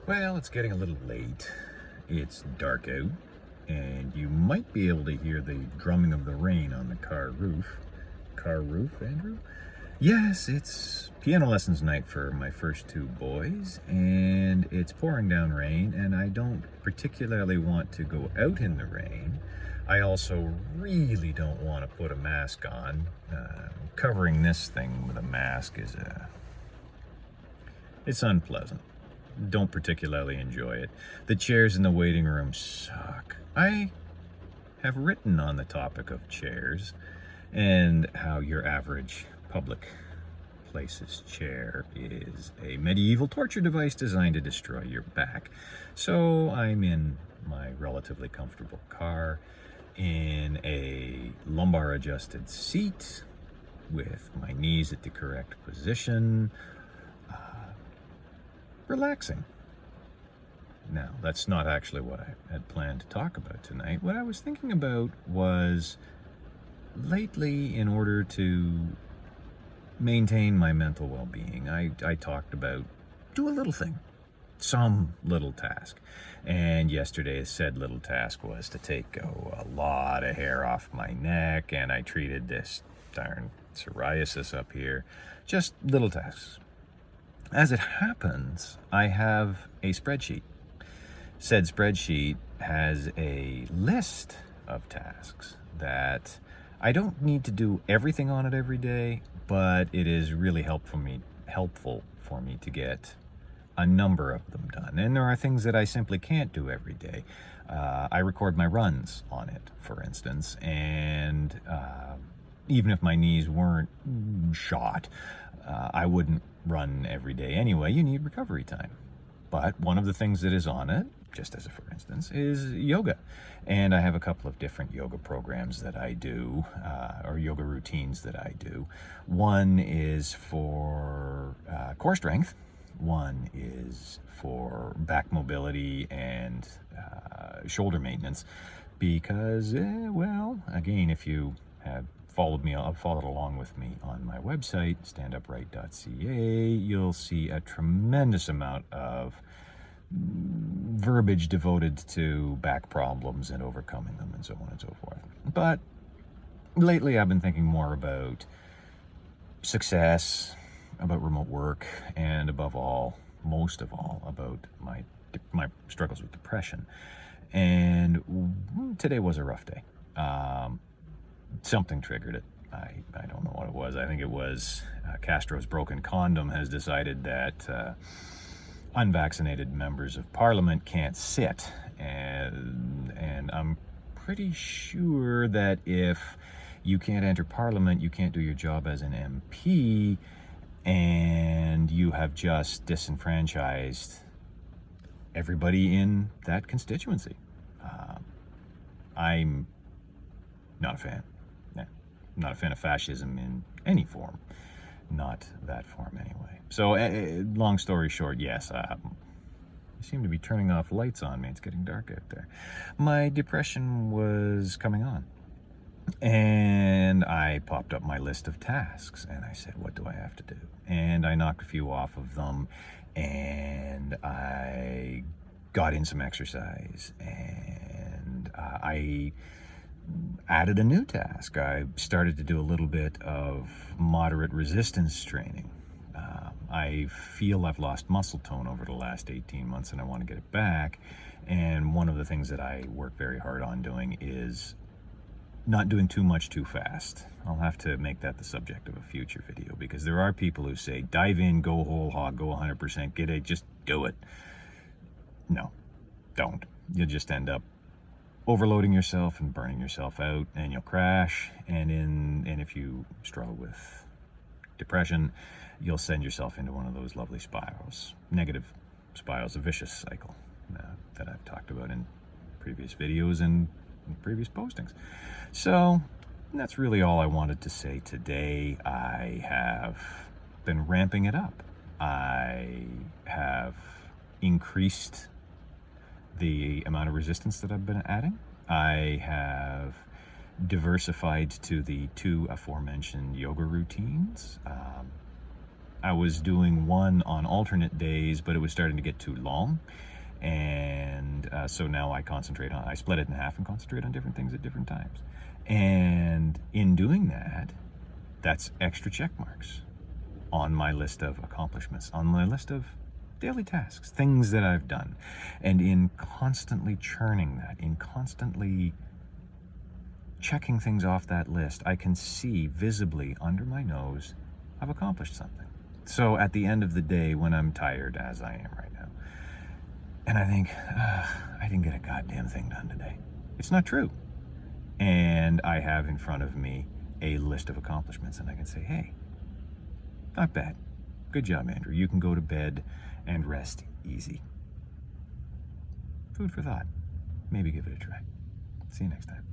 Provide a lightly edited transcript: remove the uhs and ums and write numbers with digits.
Well, it's getting a little late. It's dark out, and you might be able to hear the drumming of the rain on the car roof. Car roof, Andrew? Yes, it's piano lessons night for my first two boys, and it's pouring down rain, and I don't particularly want to go out in the rain. I also really don't want to put a mask on. Covering this thing with a mask it's unpleasant. Don't particularly enjoy it. The chairs in the waiting room suck. I have written on the topic of chairs and how your average public places chair is a medieval torture device designed to destroy your back. So I'm in my relatively comfortable car in a lumbar adjusted seat with my knees at the correct position, relaxing. Now, that's not actually what I had planned to talk about tonight. What I was thinking about was lately, in order to maintain my mental well being, I talked about do a little thing, some little task. And yesterday, said little task was to take a lot of hair off my neck, and I treated this darn psoriasis up here. Just little tasks. As it happens, I have a spreadsheet. Said spreadsheet has a list of tasks that I don't need to do everything on it every day, but it is really helpful for me to get a number of them done. And there are things that I simply can't do every day. I record my runs on it, for instance, and even if my knees weren't shot, I wouldn't run every day anyway. You need recovery time. But one of the things that is on it, just as a for instance, is yoga. And I have a couple of different yoga programs that I do, or yoga routines that I do. One is for core strength. One is for back mobility and shoulder maintenance. Because, well, again, if you have followed along with me on my website, standupright.ca, you'll see a tremendous amount of verbiage devoted to back problems and overcoming them and so on and so forth. But lately I've been thinking more about success, about remote work, and above all, most of all, about my struggles with depression. And today was a rough day. Something triggered it. I don't know what it was. I think it was Castro's broken condom has decided that unvaccinated members of parliament can't sit. And I'm pretty sure that if you can't enter parliament, you can't do your job as an MP, and you have just disenfranchised everybody in that constituency. I'm not a fan. Not a fan of fascism in any form. Not that form anyway. So, long story short, yes, you seem to be turning off lights on me. It's getting dark out there. My depression was coming on. And I popped up my list of tasks, and I said, what do I have to do? And I knocked a few off of them, and I got in some exercise, and I added a new task. I started to do a little bit of moderate resistance training. I feel I've lost muscle tone over the last 18 months, and I want to get it back. And one of the things that I work very hard on doing is not doing too much too fast. I'll have to make that the subject of a future video, because there are people who say, dive in, go whole hog, go 100%, get it, just do it. No, don't. You'll just end up overloading yourself and burning yourself out, and you'll crash. And if you struggle with depression, you'll send yourself into one of those lovely spirals, negative spirals, a vicious cycle that I've talked about in previous videos and in previous postings. So that's really all I wanted to say today. I have been ramping it up. I have increased the amount of resistance that I've been adding. I have diversified to the two aforementioned yoga routines. I was doing one on alternate days, but it was starting to get too long. And so now I split it in half and concentrate on different things at different times. And in doing that, that's extra check marks on my list of accomplishments, on my list of daily tasks, things that I've done. And in constantly churning that, in constantly checking things off that list, I can see visibly under my nose I've accomplished something. So at the end of the day, when I'm tired, as I am right now, and I think, I didn't get a goddamn thing done today, it's not true. And I have in front of me a list of accomplishments, and I can say, hey, not bad. Good job, Andrew. You can go to bed and rest easy. Food for thought. Maybe give it a try. See you next time.